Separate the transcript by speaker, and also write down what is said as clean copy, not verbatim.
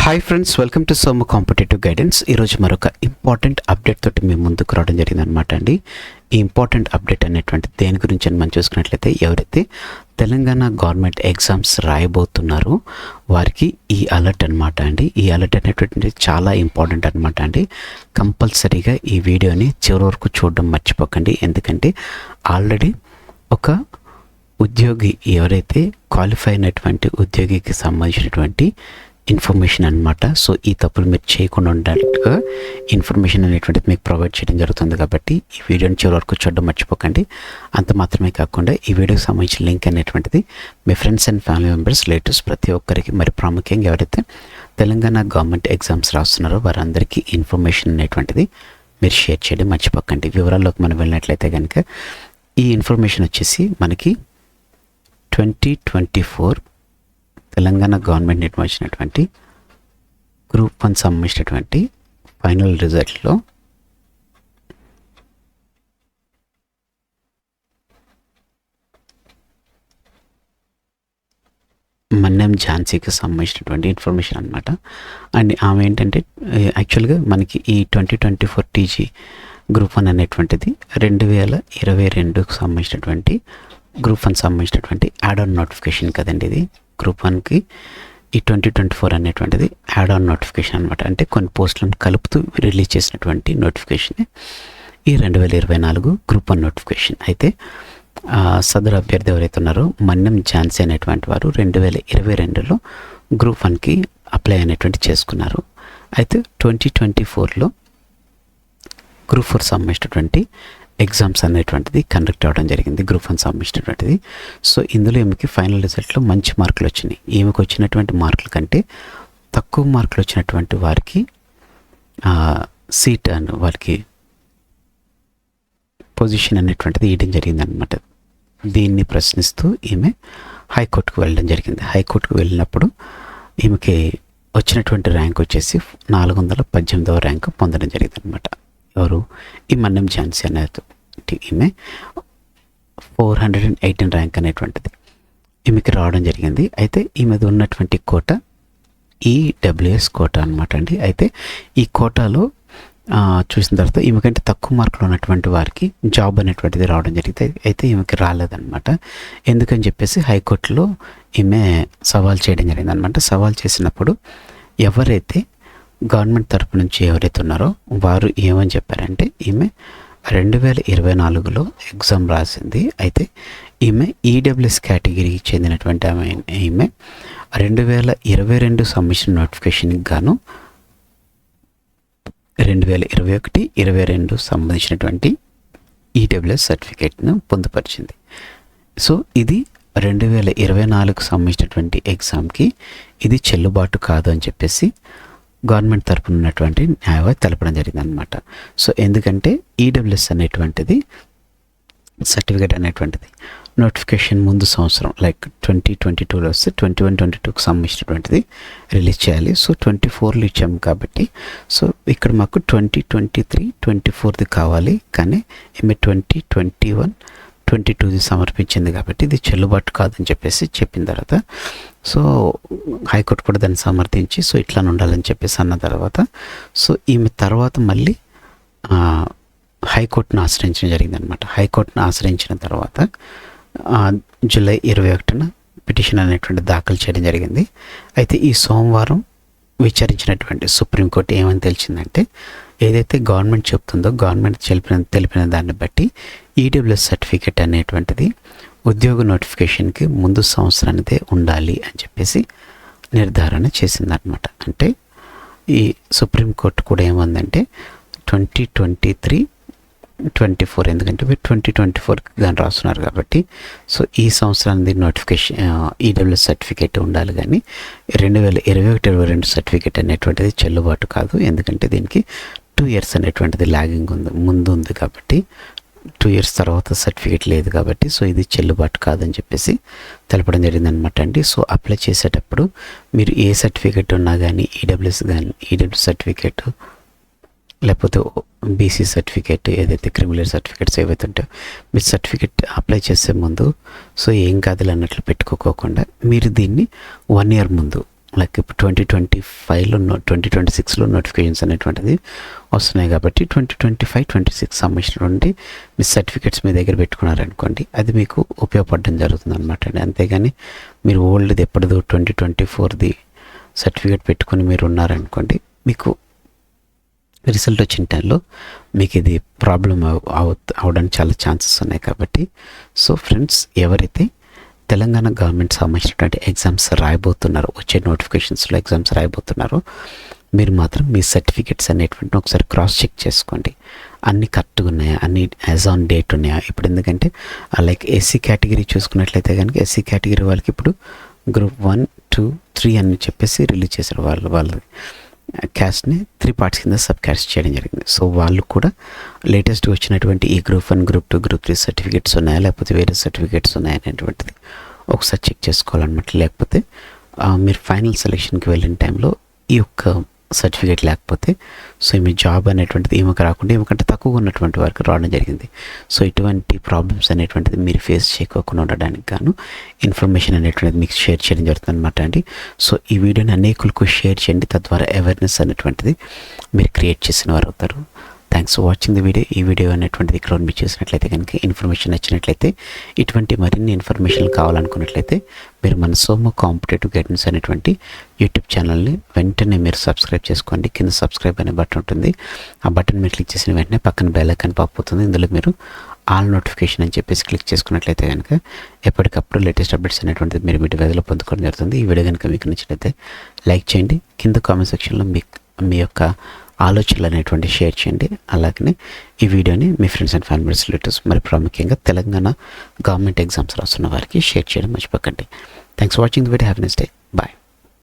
Speaker 1: Hi friends, welcome to Somu competitive guidance. ఈరోజు మరొక important update తోటి మేము ముందుకు రావడం జరిగింది అనమాట అండి. ఈ ఇంపార్టెంట్ అప్డేట్ అనేటువంటి దేని గురించి అని మనం చూసుకున్నట్లయితే, ఎవరైతే తెలంగాణ గవర్నమెంట్ ఎగ్జామ్స్ రాయబోతున్నారో వారికి ఈ అలర్ట్ అనమాట అండి. ఈ అలర్ట్ అనేటువంటిది చాలా ఇంపార్టెంట్ అనమాట అండి. కంపల్సరీగా ఈ వీడియోని చివరి వరకు చూడడం మర్చిపోకండి. ఎందుకంటే ఆల్రెడీ ఒక ఉద్యోగి, ఎవరైతే క్వాలిఫై అయినటువంటి ఉద్యోగికి సంబంధించినటువంటి ఇన్ఫర్మేషన్ అనమాట. సో ఈ తప్పులు మీరు చేయకుండా ఉండేట్టుగా ఇన్ఫర్మేషన్ అనేటువంటిది మీకు ప్రొవైడ్ చేయడం జరుగుతుంది. కాబట్టి ఈ వీడియోని చివరి వరకు చూడడం మర్చిపోకండి. అంత మాత్రమే కాకుండా ఈ వీడియోకి సంబంధించిన లింక్ అనేటువంటిది మీ friends and family members, relatives ప్రతి ఒక్కరికి, మరి ప్రాముఖ్యంగా ఎవరైతే తెలంగాణ గవర్నమెంట్ ఎగ్జామ్స్ రాస్తున్నారో వారందరికీ ఇన్ఫర్మేషన్ అనేటువంటిది మీరు షేర్ చేయడం మర్చిపోకండి. వివరాల్లోకి మనం వెళ్ళినట్లయితే కనుక ఈ ఇన్ఫర్మేషన్ వచ్చేసి మనకి 2024 తెలంగాణ గవర్నమెంట్ నిర్వహించినటువంటి గ్రూప్ 1 సంబంధించినటువంటి ఫైనల్ రిజల్ట్లో మన్నెం ఝాన్సీకి సంబంధించినటువంటి ఇన్ఫర్మేషన్ అనమాట. అండ్ ఆమె ఏంటంటే యాక్చువల్గా మనకి ఈ 2024 టీజీ గ్రూప్ 1 అనేటువంటిది 2022కు సంబంధించినటువంటి గ్రూప్ 1 సంబంధించినటువంటి యాడ్ ఆన్ నోటిఫికేషన్ కదండి. ఇది గ్రూప్ 1కి ఈ 2024 అనేటువంటిది యాడ్ ఆన్ నోటిఫికేషన్ అనమాట. అంటే కొన్ని పోస్టులను కలుపుతూ రిలీజ్ చేసినటువంటి నోటిఫికేషన్ ఈ 2024 గ్రూప్ 1 నోటిఫికేషన్. అయితే సదరు అభ్యర్థి ఎవరైతే ఉన్నారో మన్నెం ఝాన్సీ అనేటువంటి వారు 2022లో గ్రూప్ 1కి అప్లై అనేటువంటి చేసుకున్నారు. అయితే 2024లో గ్రూప్ 4 సంబంధించినటువంటి ఎగ్జామ్స్ అనేటువంటిది కండక్ట్ అవ్వడం జరిగింది, గ్రూప్ 1 సంబంధించినటువంటిది. సో ఇందులో ఈమెకి ఫైనల్ రిజల్ట్లో మంచి మార్కులు వచ్చినాయి. ఈమెకు వచ్చినటువంటి మార్కుల కంటే తక్కువ మార్కులు వచ్చినటువంటి వారికి సీట్ అండ్ వారికి పొజిషన్ అనేటువంటిది ఇవ్వడం జరిగింది అనమాట. దీన్ని ప్రశ్నిస్తూ ఈమె హైకోర్టుకు వెళ్ళడం జరిగింది. హైకోర్టుకు వెళ్ళినప్పుడు ఈమెకి వచ్చినటువంటి ర్యాంక్ వచ్చేసి 418వ ర్యాంకు పొందడం జరిగింది అనమాట. ఎవరు? ఈ మన్నెం ఝాన్సీ అనేది ఈమె 418 ర్యాంక్ అనేటువంటిది ఈమెకి రావడం జరిగింది. అయితే ఈమెది ఉన్నటువంటి కోట ఈడబ్ల్యూఎస్ కోట అనమాట అండి. అయితే ఈ కోటాలో చూసిన తర్వాత ఈమెకంటే తక్కువ మార్కులు ఉన్నటువంటి వారికి జాబ్ అనేటువంటిది రావడం జరిగింది. అయితే ఈమెకి రాలేదన్నమాట. ఎందుకని చెప్పేసి హైకోర్టులో ఈమె సవాల్ చేయడం జరిగింది అనమాట. సవాల్ చేసినప్పుడు ఎవరైతే గవర్నమెంట్ తరపు నుంచి ఎవరైతే ఉన్నారో వారు ఏమని చెప్పారంటే, ఈమె 2024లో ఎగ్జామ్ రాసింది. అయితే ఈమె ఈడబ్ల్యూఎస్ కేటగిరీకి చెందినటువంటి ఈమె 2022 సంబంధించిన నోటిఫికేషన్కి గాను 2021-22 సంబంధించినటువంటి ఈడబ్ల్యూఎస్ సర్టిఫికేట్ను పొందుపరిచింది. సో ఇది 2024కు సంబంధించినటువంటి ఎగ్జామ్కి ఇది చెల్లుబాటు కాదు అని చెప్పేసి గవర్నమెంట్ తరపున ఉన్నటువంటి న్యాయవాది తెలపడం జరిగింది అనమాట. సో ఎందుకంటే ఈడబ్ల్యూఎస్ అనేటువంటిది సర్టిఫికేట్ అనేటువంటిది నోటిఫికేషన్ ముందు సంవత్సరం లైక్ 2022లో వస్తే 21-22కు సంబంధించినటువంటిది రిలీజ్ చేయాలి. సో 24లో ఇచ్చాము కాబట్టి సో ఇక్కడ మాకు 2023-24ది కావాలి, కానీ ఈమె 2021-22ది సమర్పించింది కాబట్టి ఇది చెల్లుబాటు కాదని చెప్పేసి చెప్పిన తర్వాత సో హైకోర్టు కూడా దాన్ని సమర్థించి సో ఇట్లా ఉండాలని చెప్పేసి అన్న తర్వాత సో ఈమె తర్వాత మళ్ళీ హైకోర్టును ఆశ్రయించడం జరిగిందనమాట. హైకోర్టును ఆశ్రయించిన తర్వాత జూలై 21న పిటిషన్ అనేటువంటి దాఖలు చేయడం జరిగింది. అయితే ఈ సోమవారం విచారించినటువంటి సుప్రీంకోర్టు ఏమని తెలిసిందంటే, ఏదైతే గవర్నమెంట్ చెప్తుందో గవర్నమెంట్ తెలిపిన దాన్ని బట్టి ఈడబ్ల్యూఎస్ సర్టిఫికేట్ అనేటువంటిది ఉద్యోగ నోటిఫికేషన్కి ముందు సంవత్సరానిదే ఉండాలి అని చెప్పేసి నిర్ధారణ చేసిందనమాట. అంటే ఈ సుప్రీంకోర్టు కూడా ఏమందంటే 2023-24 ఎందుకంటే మీరు 2024కి దాన్ని రాస్తున్నారు కాబట్టి సో ఈ సంవత్సరానికి నోటిఫికేషన్ ఈడబ్ల్యూఎస్ సర్టిఫికేట్ ఉండాలి, కానీ 2021-22 సర్టిఫికేట్ అనేటువంటిది చెల్లుబాటు కాదు. ఎందుకంటే దీనికి 2 years అనేటువంటిది లాగింగ్ ఉంది, ముందు ఉంది కాబట్టి 2 years తర్వాత సర్టిఫికేట్ లేదు కాబట్టి సో ఇది చెల్లుబాటు కాదని చెప్పేసి తెలపడం జరిగిందనమాట అండి. సో అప్లై చేసేటప్పుడు మీరు ఏ సర్టిఫికేట్ ఉన్నా కానీ ఈడబ్ల్యూఎస్ కానీ ఈడబ్ల్యూఎస్ సర్టిఫికేట్ లేకపోతే బీసీ సర్టిఫికేట్, ఏదైతే క్రిమినల్ సర్టిఫికేట్స్ ఏవైతే ఉంటాయో మీరు సర్టిఫికేట్ అప్లై చేసే ముందు సో ఏం కాదులు అన్నట్లు పెట్టుకోకుండా మీరు దీన్ని 1 year ముందు లైక్ ఇప్పుడు 2025లో 2026లో నోటిఫికేషన్స్ అనేటువంటిది వస్తున్నాయి కాబట్టి 2025-26 సంబంధించిన నుండి మీ సర్టిఫికేట్స్ మీ దగ్గర పెట్టుకున్నారనుకోండి, అది మీకు ఉపయోగపడడం జరుగుతుంది అనమాట అండి. అంతేగాని మీరు ఓల్డ్ది ఎప్పటిదో 2024ది సర్టిఫికేట్ పెట్టుకుని మీరు ఉన్నారనుకోండి, మీకు రిజల్ట్ వచ్చిన టైంలో మీకు ఇది ప్రాబ్లం అవడానికి చాలా ఛాన్సెస్ ఉన్నాయి. కాబట్టి సో ఫ్రెండ్స్, ఎవరైతే తెలంగాణ గవర్నమెంట్ సంబంధించినటువంటి ఎగ్జామ్స్ రాయబోతున్నారో, వచ్చే నోటిఫికేషన్స్లో ఎగ్జామ్స్ రాయబోతున్నారో, మీరు మాత్రం మీ సర్టిఫికెట్స్ అనేటువంటి ఒకసారి క్రాస్ చెక్ చేసుకోండి. అన్నీ కరెక్ట్గా ఉన్నాయా, అన్ని యాజ్ ఆన్ డేట్ ఉన్నాయా. ఇప్పుడు ఎందుకంటే లైక్ ఎస్సీ కేటగిరీ చూసుకున్నట్లయితే కనుక ఎస్సీ కేటగిరీ వాళ్ళకి ఇప్పుడు గ్రూప్ 1, 2, 3 అని చెప్పేసి రిలీజ్ చేశారు. వాళ్ళ క్యాస్ట్ని 3 పార్ట్స్ కింద సబ్ క్యాస్ట్ చేయడం జరిగింది. సో వాళ్ళు కూడా లేటెస్ట్గా వచ్చినటువంటి ఈ గ్రూప్ 1, గ్రూప్ 2, గ్రూప్ 3 సర్టిఫికేట్స్ ఉన్నాయా, లేకపోతే వేరే సర్టిఫికేట్స్ ఉన్నాయా అనేటువంటిది ఒకసారి చెక్ చేసుకోవాలన్నమాట. లేకపోతే మీరు ఫైనల్ సెలెక్షన్కి వెళ్ళిన టైంలో ఈ యొక్క సర్టిఫికేట్ లేకపోతే సో మీ జాబ్ అనేటువంటిది ఈమెకు రాకుండా ఈమెకంటే తక్కువగా ఉన్నటువంటి వారికి రావడం జరిగింది. సో ఇటువంటి ప్రాబ్లమ్స్ అనేటువంటిది మీరు ఫేస్ చేయకోకుండా ఉండడానికి గాను ఇన్ఫర్మేషన్ అనేటువంటిది మీకు షేర్ చేయడం జరుగుతుంది అనమాట అండి. సో ఈ వీడియోని అనేకులకు షేర్ చేయండి, తద్వారా అవేర్నెస్ అనేటువంటిది మీరు క్రియేట్ చేసిన వారు అవుతారు. Thanks for watching the video. ఈ వీడియో అనేటువంటిది ఇక్కడ మీరు చేసినట్లయితే కనుక ఇన్ఫర్మేషన్ నచ్చినట్లయితే, ఇటువంటి మరిన్ని ఇన్ఫర్మేషన్ కావాలనుకున్నట్లయితే మీరు మన సోము కాంపిటేటివ్ గైడెన్స్ అనేటువంటి యూట్యూబ్ ఛానల్ని వెంటనే మీరు సబ్స్క్రైబ్ చేసుకోండి. కింద సబ్స్క్రైబ్ అనే బటన్ ఉంటుంది. ఆ బటన్ మీరు క్లిక్ చేసిన వెంటనే పక్కన బెల్ ఐకాన్ పాప్ అవుతుంది. ఇందులో మీరు ఆల్ నోటిఫికేషన్ అని చెప్పేసి క్లిక్ చేసుకున్నట్లయితే కనుక ఎప్పటికప్పుడు లేటెస్ట్ అప్డేట్స్ అనేటువంటిది మీరు మీ డివైస్లో పొందుకోవడం జరుగుతుంది. ఈ వీడియో కనుక మీకు నచ్చినట్లయితే లైక్ చేయండి. కింద కామెంట్ సెక్షన్లో మీ యొక్క ఆలోచనలు అనేటువంటి షేర్ చేయండి. అలాగనే ఈ వీడియోని మీ ఫ్రెండ్స్ అండ్ ఫ్యామిలీస్, రిలేటివ్స్, మరి ప్రాముఖ్యంగా తెలంగాణ గవర్నమెంట్ ఎగ్జామ్స్ రాస్తున్న వారికి షేర్ చేయడం మర్చిపోకండి. Thanks for watching the video. Have a nice day.